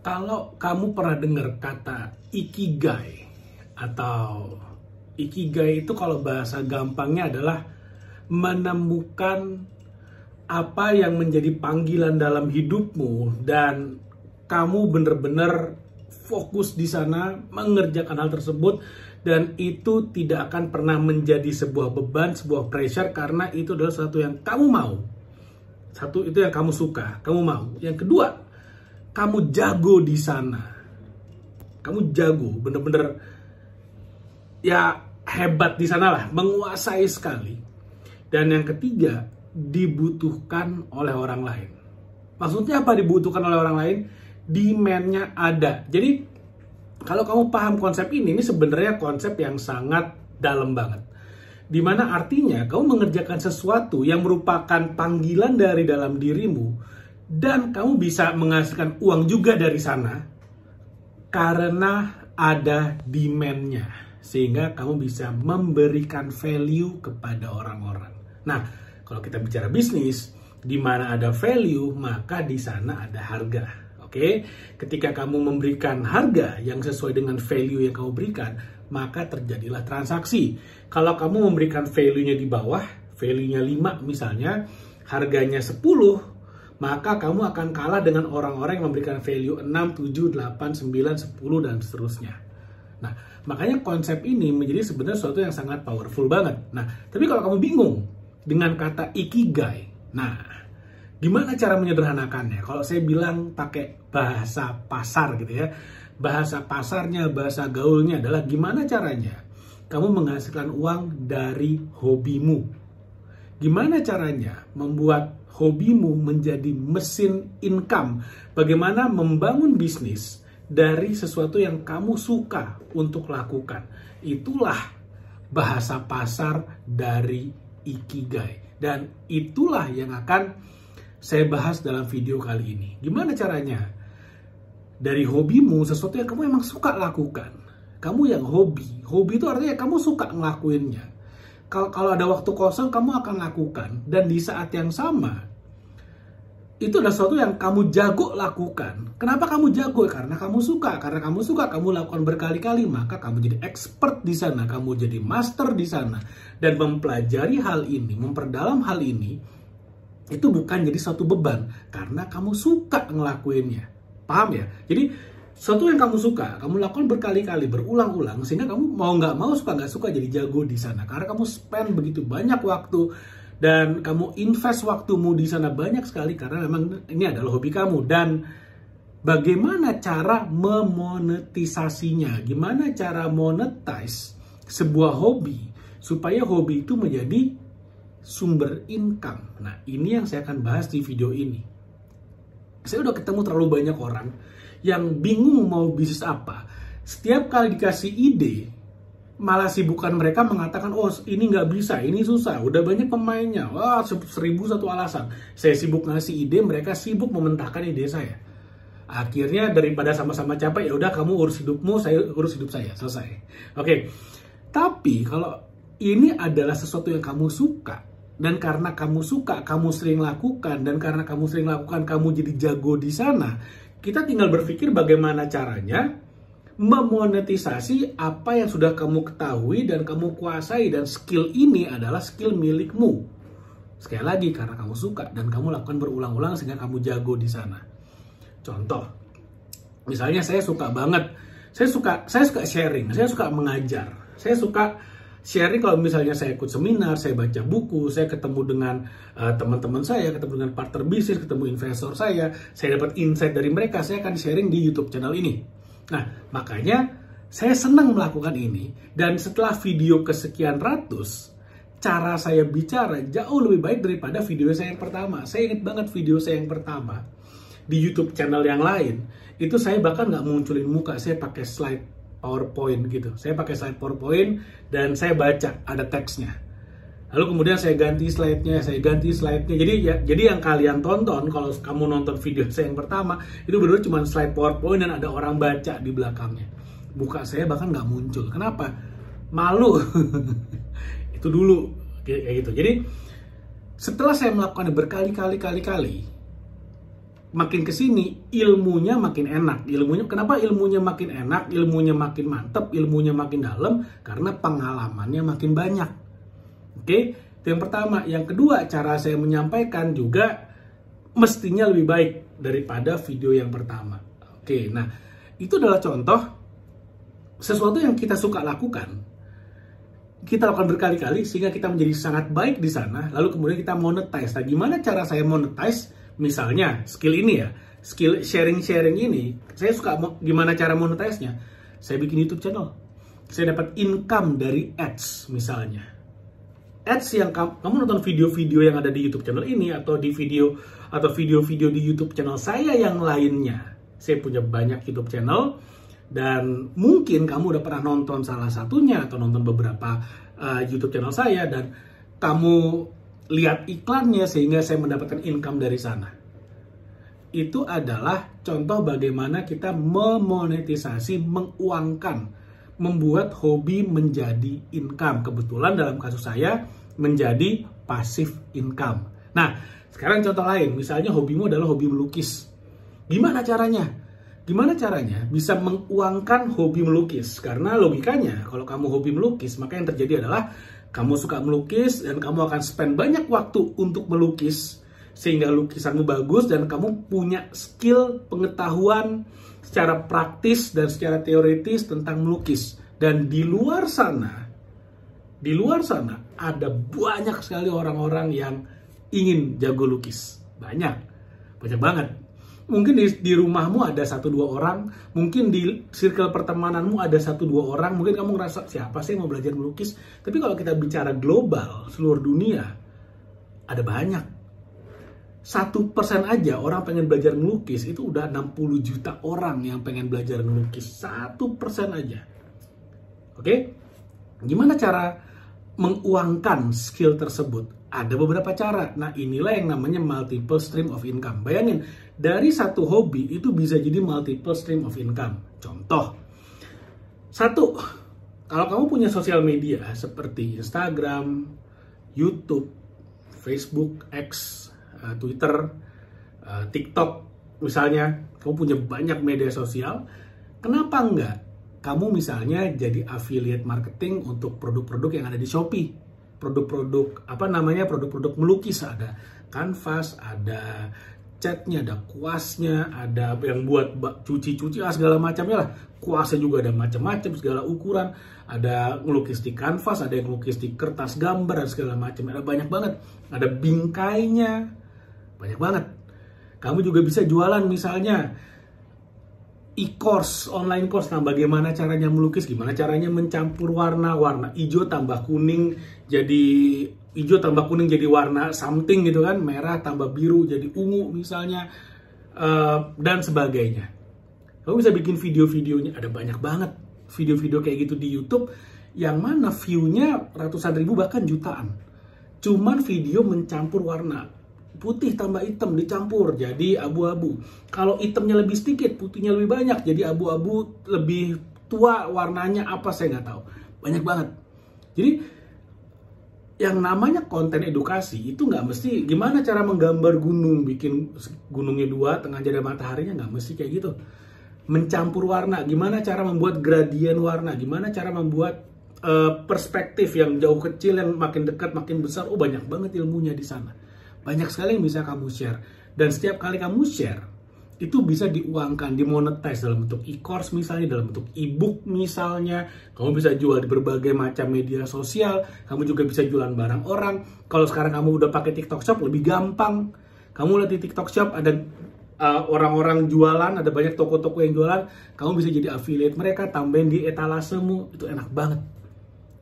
Kalau kamu pernah dengar kata ikigai, atau ikigai itu kalau bahasa gampangnya adalah menemukan apa yang menjadi panggilan dalam hidupmu dan kamu benar-benar fokus di sana mengerjakan hal tersebut, dan itu tidak akan pernah menjadi sebuah beban, sebuah pressure, karena itu adalah sesuatu yang kamu mau. Satu, itu yang kamu suka, kamu mau. Yang kedua, kamu jago di sana. Kamu jago, bener-bener ya hebat di sana lah, menguasai sekali. Dan yang ketiga, dibutuhkan oleh orang lain. Maksudnya apa dibutuhkan oleh orang lain? Demand-nya ada. Jadi kalau kamu paham konsep ini sebenarnya konsep yang sangat dalam banget. Dimana artinya kamu mengerjakan sesuatu yang merupakan panggilan dari dalam dirimu, dan kamu bisa menghasilkan uang juga dari sana karena ada demand-nya, sehingga kamu bisa memberikan value kepada orang-orang. Nah, kalau kita bicara bisnis, di mana ada value, maka di sana ada harga. Oke? Ketika kamu memberikan harga yang sesuai dengan value yang kamu berikan, maka terjadilah transaksi. Kalau kamu memberikan value-nya di bawah, value-nya 5 misalnya, harganya 10, maka kamu akan kalah dengan orang-orang yang memberikan value 6, 7, 8, 9, 10, dan seterusnya. Nah, makanya konsep ini menjadi sebenarnya sesuatu yang sangat powerful banget. Nah, tapi kalau kamu bingung dengan kata ikigai, nah, gimana cara menyederhanakannya? Kalau saya bilang pakai bahasa pasar gitu ya, bahasa pasarnya, bahasa gaulnya adalah gimana caranya kamu menghasilkan uang dari hobimu. Gimana caranya membuat hobimu menjadi mesin income? Bagaimana membangun bisnis dari sesuatu yang kamu suka untuk lakukan? Itulah bahasa pasar dari ikigai. Dan itulah yang akan saya bahas dalam video kali ini. Gimana caranya dari hobimu, sesuatu yang kamu emang suka lakukan. Kamu yang hobi. Hobi itu artinya kamu suka ngelakuinnya. Kalau ada waktu kosong, kamu akan lakukan. Dan di saat yang sama, itu adalah sesuatu yang kamu jago lakukan. Kenapa kamu jago? Karena kamu suka. Karena kamu suka, kamu lakukan berkali-kali. Maka kamu jadi expert di sana. Kamu jadi master di sana. Dan mempelajari hal ini, memperdalam hal ini, itu bukan jadi satu beban. Karena kamu suka ngelakuinnya. Paham ya? Jadi sesuatu yang kamu suka, kamu lakukan berkali-kali, berulang-ulang, sehingga kamu mau nggak mau, suka nggak suka, jadi jago di sana. Karena kamu spend begitu banyak waktu dan kamu invest waktumu di sana banyak sekali, karena memang ini adalah hobi kamu. Dan bagaimana cara memonetisasinya? Gimana cara monetize sebuah hobi supaya hobi itu menjadi sumber income? Nah, ini yang saya akan bahas di video ini. Saya udah ketemu terlalu banyak orang yang bingung mau bisnis apa. Setiap kali dikasih ide, malah sibukan mereka mengatakan, oh ini nggak bisa, ini susah, udah banyak pemainnya, wah 1001 alasan. Saya sibuk ngasih ide, mereka sibuk mementahkan ide saya. Akhirnya daripada sama-sama capek, ya udah kamu urus hidupmu, saya urus hidup saya, selesai. Oke. Tapi kalau ini adalah sesuatu yang kamu suka, dan karena kamu suka, kamu sering lakukan, dan karena kamu sering lakukan, kamu jadi jago di sana. Kita tinggal berpikir bagaimana caranya memonetisasi apa yang sudah kamu ketahui dan kamu kuasai, dan skill ini adalah skill milikmu. Sekali lagi, karena kamu suka dan kamu lakukan berulang-ulang sehingga kamu jago di sana. Contoh, misalnya saya suka banget, saya suka sharing, saya suka mengajar, saya suka sharing. Kalau misalnya saya ikut seminar, saya baca buku, saya ketemu dengan teman-teman saya, ketemu dengan partner bisnis, ketemu investor saya dapat insight dari mereka, saya akan sharing di YouTube channel ini. Nah, makanya saya senang melakukan ini. Dan setelah video kesekian ratus, cara saya bicara jauh lebih baik daripada video saya yang pertama. Saya ingat banget video saya yang pertama di YouTube channel yang lain, itu saya bahkan nggak munculin muka, saya pakai slide PowerPoint gitu. Saya pakai slide PowerPoint dan saya baca, ada teksnya. Lalu kemudian saya ganti slide-nya. Jadi yang kalian tonton, kalau kamu nonton video saya yang pertama, itu benar-benar cuma slide PowerPoint dan ada orang baca di belakangnya. Muka saya bahkan nggak muncul. Kenapa? Malu. Itu dulu kayak gitu. Jadi setelah saya melakukannya berkali-kali, makin kesini ilmunya makin enak. Kenapa ilmunya makin enak, ilmunya makin mantep, ilmunya makin dalam? Karena pengalamannya makin banyak. Oke, itu yang pertama. Yang kedua, cara saya menyampaikan juga mestinya lebih baik daripada video yang pertama. Oke, nah itu adalah contoh sesuatu yang kita suka lakukan. Kita lakukan berkali-kali sehingga kita menjadi sangat baik di sana, lalu kemudian kita monetize. Nah, gimana cara saya monetize? Misalnya skill ini ya, skill sharing-sharing ini, saya suka gimana cara monetize-nya. Saya bikin YouTube channel, saya dapat income dari ads misalnya. Ads yang kamu nonton video-video yang ada di YouTube channel ini, atau di video-video di YouTube channel saya yang lainnya. Saya punya banyak YouTube channel, dan mungkin kamu udah pernah nonton salah satunya atau nonton beberapa YouTube channel saya, dan kamu lihat iklannya sehingga saya mendapatkan income dari sana. Itu adalah contoh bagaimana kita memonetisasi, menguangkan, membuat hobi menjadi income. Kebetulan dalam kasus saya menjadi passive income. Nah, sekarang contoh lain, misalnya hobimu adalah hobi melukis. Gimana caranya? Gimana caranya bisa menguangkan hobi melukis? Karena logikanya, kalau kamu hobi melukis, maka yang terjadi adalah kamu suka melukis dan kamu akan spend banyak waktu untuk melukis sehingga lukisanmu bagus dan kamu punya skill, pengetahuan secara praktis dan secara teoritis tentang melukis. Dan di luar sana ada banyak sekali orang-orang yang ingin jago lukis. Banyak banget. Mungkin di rumahmu ada 1-2 orang, mungkin di circle pertemananmu ada 1-2 orang, mungkin kamu ngerasa siapa sih yang mau belajar melukis. Tapi kalau kita bicara global, seluruh dunia, ada banyak. 1% aja orang pengen belajar melukis, itu udah 60 juta orang yang pengen belajar melukis. 1% aja. Oke? Gimana cara menguangkan skill tersebut? Ada beberapa cara. Nah, inilah yang namanya multiple stream of income. Bayangin, dari satu hobi itu bisa jadi multiple stream of income. Contoh, satu, kalau kamu punya sosial media seperti Instagram, YouTube, Facebook, X, Twitter, TikTok, misalnya, kamu punya banyak media sosial, kenapa enggak kamu misalnya jadi affiliate marketing untuk produk-produk yang ada di Shopee? Produk-produk produk-produk melukis, ada kanvas, ada catnya, ada kuasnya, ada yang buat cuci-cuci, segala macamnya lah. Kuasnya juga ada macam-macam, segala ukuran. Ada ngelukis di kanvas, ada yang ngelukis di kertas gambar, dan segala macam. Ada banyak banget. Ada bingkainya, banyak banget. Kamu juga bisa jualan misalnya e-course, online course. Nah, bagaimana caranya melukis, gimana caranya mencampur warna hijau tambah kuning jadi warna something gitu kan, merah tambah biru jadi ungu misalnya, dan sebagainya. Kamu bisa bikin video-videonya, ada banyak banget video-video kayak gitu di YouTube yang mana view-nya ratusan ribu bahkan jutaan. Cuman video mencampur warna. Putih tambah hitam dicampur jadi abu-abu. Kalau hitamnya lebih sedikit, putihnya lebih banyak jadi abu-abu, lebih tua warnanya apa saya nggak tahu. Banyak banget. Jadi yang namanya konten edukasi itu nggak mesti gimana cara menggambar gunung, bikin gunungnya 2, tengah ada mataharinya, nggak mesti kayak gitu. Mencampur warna, gimana cara membuat gradien warna, gimana cara membuat perspektif yang jauh kecil yang makin dekat makin besar. Oh, banyak banget ilmunya di sana. Banyak sekali yang bisa kamu share. Dan setiap kali kamu share, itu bisa diuangkan, dimonetize dalam bentuk e-course misalnya, dalam bentuk e-book misalnya. Kamu bisa jual di berbagai macam media sosial. Kamu juga bisa jualan barang orang. Kalau sekarang kamu udah pakai TikTok Shop, lebih gampang. Kamu lihat di TikTok Shop ada orang-orang jualan, ada banyak toko-toko yang jualan. Kamu bisa jadi affiliate mereka, tambahin di etalasemu. Itu enak banget.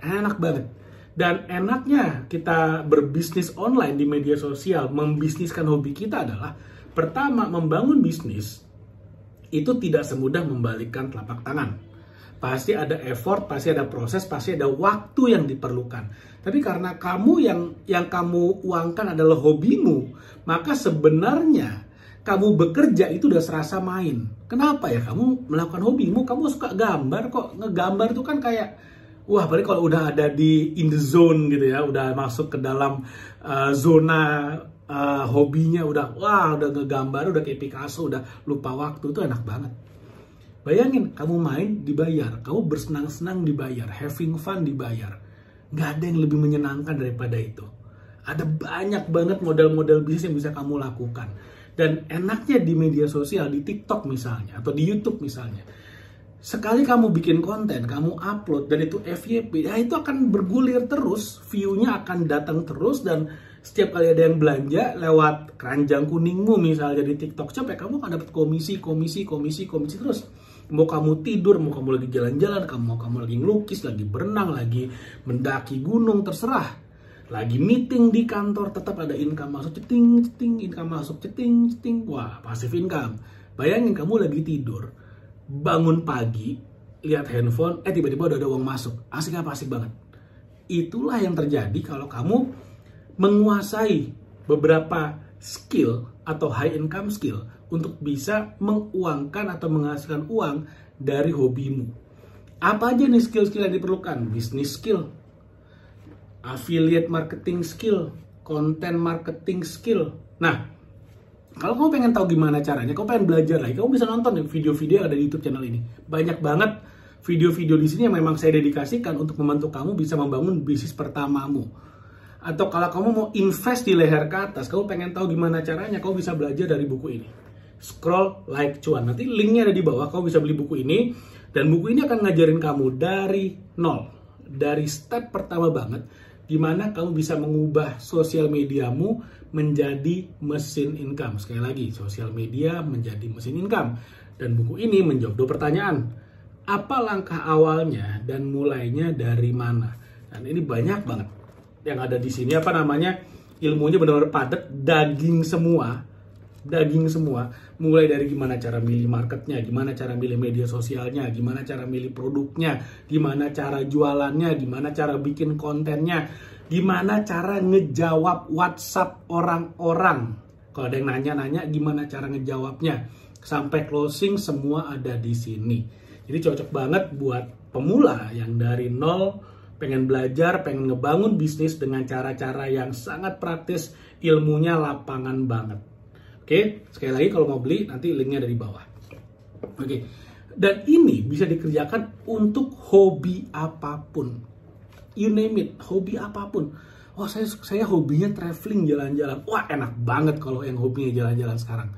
Enak banget. Dan enaknya kita berbisnis online di media sosial, membisniskan hobi kita adalah, pertama, membangun bisnis itu tidak semudah membalikkan telapak tangan. Pasti ada effort, pasti ada proses, pasti ada waktu yang diperlukan. Tapi karena kamu yang kamu uangkan adalah hobimu, maka sebenarnya kamu bekerja itu udah serasa main. Kenapa ya? Kamu melakukan hobimu, kamu suka gambar kok. Ngegambar itu kan kayak, wah, apalagi kalau udah ada in the zone gitu ya, udah masuk ke dalam zona hobinya udah ngegambar, udah kayak Picasso, udah lupa waktu, itu enak banget. Bayangin, kamu main dibayar, kamu bersenang-senang dibayar, having fun dibayar. Nggak ada yang lebih menyenangkan daripada itu. Ada banyak banget model-model bisnis yang bisa kamu lakukan. Dan enaknya di media sosial, di TikTok misalnya, atau di YouTube misalnya, sekali kamu bikin konten, kamu upload, dan itu FYP, ya itu akan bergulir terus, view-nya akan datang terus, dan setiap kali ada yang belanja lewat keranjang kuningmu misalnya di TikTok Shop, ya kamu akan dapat komisi terus. Mau kamu tidur, mau kamu lagi jalan-jalan, mau kamu lagi ngelukis, lagi berenang, lagi mendaki gunung, terserah. Lagi meeting di kantor, tetap ada income masuk, ceting, income masuk, ceting. Wah, passive income. Bayangin kamu lagi tidur, bangun pagi, lihat handphone, tiba-tiba udah ada uang masuk. Asik apa? Asik banget. Itulah yang terjadi kalau kamu menguasai beberapa skill atau high income skill untuk bisa menguangkan atau menghasilkan uang dari hobimu. Apa aja nih skill-skill yang diperlukan? Business skill, affiliate marketing skill, content marketing skill. Nah, kalau kamu pengen tahu gimana caranya, kamu pengen belajar lagi, kamu bisa nonton video-video yang ada di YouTube channel ini. Banyak banget video-video di sini yang memang saya dedikasikan untuk membantu kamu bisa membangun bisnis pertamamu. Atau kalau kamu mau invest di leher ke atas, kamu pengen tahu gimana caranya, kamu bisa belajar dari buku ini. Scroll Like Cuan. Nanti linknya ada di bawah, kamu bisa beli buku ini. Dan buku ini akan ngajarin kamu dari nol. Dari step pertama banget, gimana kamu bisa mengubah sosial mediamu menjadi mesin income. Sekali lagi, sosial media menjadi mesin income. Dan buku ini menjawab 2 pertanyaan. Apa langkah awalnya dan mulainya dari mana? Dan ini banyak banget yang ada di sini, ilmunya benar-benar padat, daging semua, mulai dari gimana cara milih marketnya, gimana cara milih media sosialnya, gimana cara milih produknya, gimana cara jualannya, gimana cara bikin kontennya, gimana cara ngejawab WhatsApp orang-orang, kalau ada yang nanya-nanya gimana cara ngejawabnya, sampai closing semua ada di sini. Jadi cocok banget buat pemula yang dari nol, pengen belajar, pengen ngebangun bisnis dengan cara-cara yang sangat praktis, ilmunya lapangan banget. Oke, sekali lagi kalau mau beli nanti linknya ada di bawah. Oke, dan ini bisa dikerjakan untuk hobi apapun. You name it, hobi apapun. Oh, saya hobinya traveling, jalan-jalan. Wah, enak banget kalau yang hobinya jalan-jalan sekarang.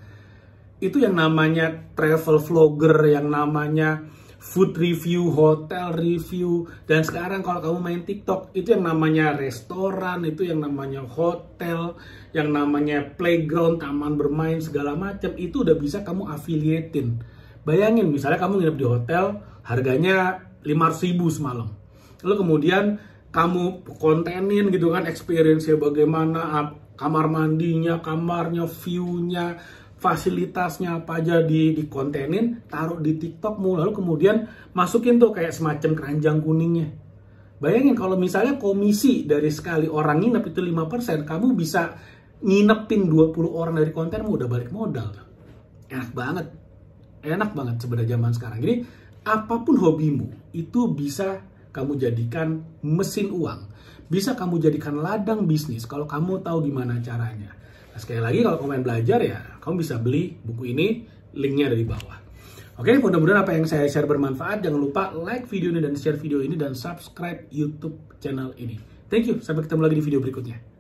Itu yang namanya travel vlogger, yang namanya food review, hotel review, dan sekarang kalau kamu main TikTok, itu yang namanya restoran, itu yang namanya hotel, yang namanya playground, taman bermain, segala macam, itu udah bisa kamu affiliatein. Bayangin, misalnya kamu nginep di hotel, harganya 500.000 semalam. Lalu kemudian kamu kontenin gitu kan, experience-nya bagaimana, kamar mandinya, kamarnya, view-nya, fasilitasnya apa aja di kontenin, taruh di TikTokmu, lalu kemudian masukin tuh kayak semacam keranjang kuningnya. Bayangin kalau misalnya komisi dari sekali orang nginep itu 5%, kamu bisa nginepin 20 orang dari kontenmu, udah balik modal. Enak banget sebenarnya zaman sekarang. Jadi apapun hobimu itu bisa kamu jadikan mesin uang, bisa kamu jadikan ladang bisnis kalau kamu tahu gimana caranya. Nah, sekali lagi kalau kamu pengen belajar ya, kamu bisa beli buku ini, linknya ada di bawah. Oke, mudah-mudahan apa yang saya share bermanfaat. Jangan lupa like video ini dan share video ini dan subscribe YouTube channel ini. Thank you, sampai ketemu lagi di video berikutnya.